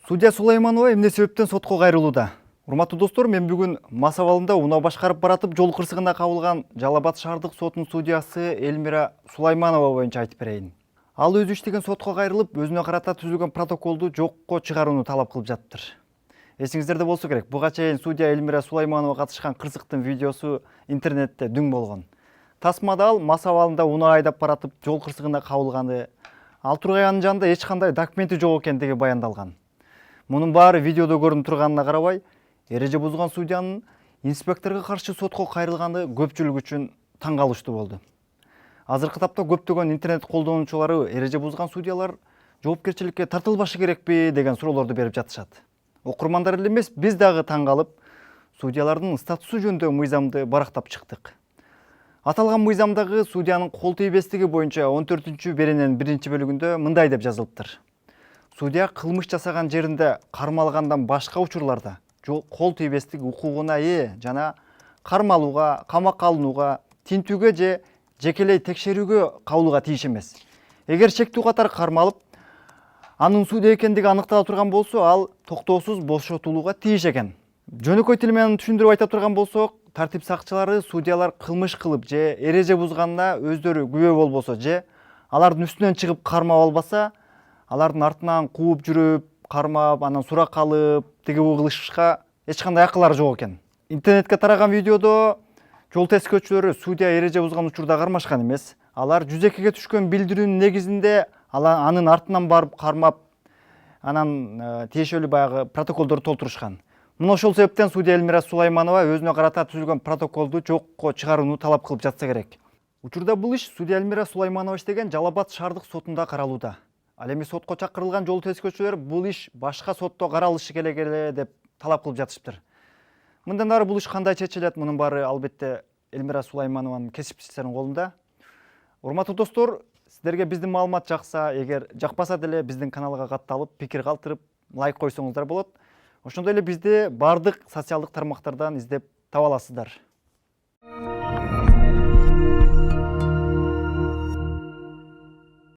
Судья Сулайманова эмне себептен сотко кайрылууда? Урматтуу достор, мен бүгүн мас абалында унаа башкарып баратып жол кырсыгында кабылган Жалал Абад шаардык сотунун судьясы Элмира Сулайманова боюнча айтып берейин. Ал өзү иштеген сотко кайрылып, өзүнө карата түзүлгөн протоколду жокко чыгарууну талап кылып жаттыр. Эсиңиздерде болсо керек, буга чейин судья Элмира Сулайманова катышкан кырсыктын видеосу интернетте дүң болгон. Тасмада ал мас абалында унаа айдап баратып жол кырсыгында кабылганы, ал турганын жанында эч кандай документи жок экендиги баяндалган. Мунун баары видеодо көрүнүп турганына карабай, эреже бузган судьянын инспекторго каршы сотко кайрылганы көпчүлүк үчүн таң калыштуу болду. Азыркы тапта көптөгөн интернет колдонуучулары эреже бузган судьялар жоопкерчиликке тартылбашы керекпи деген суроолорду берип жатышат. Окурмандар эле эмес, биз дагы таң калып, судьялардын статусу жөнүндө мыйзамды барактап чыктык. Аталган мыйзамдагы судьянын кол тийбестиги боюнча 14 берененин 1-бөлүгүндө мындай деп жазылыптыр. Судья кылмыш жасаган жеринде кармалгандан башка учурларда кол тийбестик укугуна ээ жана кармалууга, камакка алынууга, тинтүүгө же жекелей текшерүүгө кабылууга тийиш эмес. Эгер чектүү катар кармалып, анын судья экендиги аныктала турган болсо, ал токтоосуз бошотулууга тийиш экен. Жөнөкөй тил менен түшүндүрүп айта турган болсок, тартип сакчылары судьялар кылмыш кылып же эреже бузганына өздөрү күбө болбосо же алардын үстүнөн чыгып кармап албаса, алардын артынан кууп жүрүп, кармап, анан сурак алып, тиги кылышка эч кандай акылары жок экен. Интернетке тараган видеодо жол тескөөчүлөрү судья эреже бузган учурда кармашкан эмес. Алар жүзекеге түшкөн билдирүүнүн негизинде анын артынан барып кармап, анан тиешелүү баягы протоколдорду толтурушкан. Мына ошол себептен судья Элмира Сулайманова өзүнө карата түзүлгөн протоколду жокко чыгарууну талап кылып жатса керек. Учурда бул иш судья Элмира Сулайманова иштеген Жалал Абад шаардык сотунда каралууда. Ал эми сотко чакырылган жол тескөөчүлөр бул иш башка сотто каралышы керек эле деп талап кылып жатышыптыр. Мындан ары бул иш кандай чечилет, мунун баары албетте Элмира Сулайманованын кесипчистеринин колунда. Урматтуу достор, сиздерге биздин маалымат жакса, эгер жакпаса деле биздин каналга катталып, пикир калтырып, лайк койсоңуздар болот. Ошондой эле бизди бардык социалдык тармактардан издеп таба аласыздар.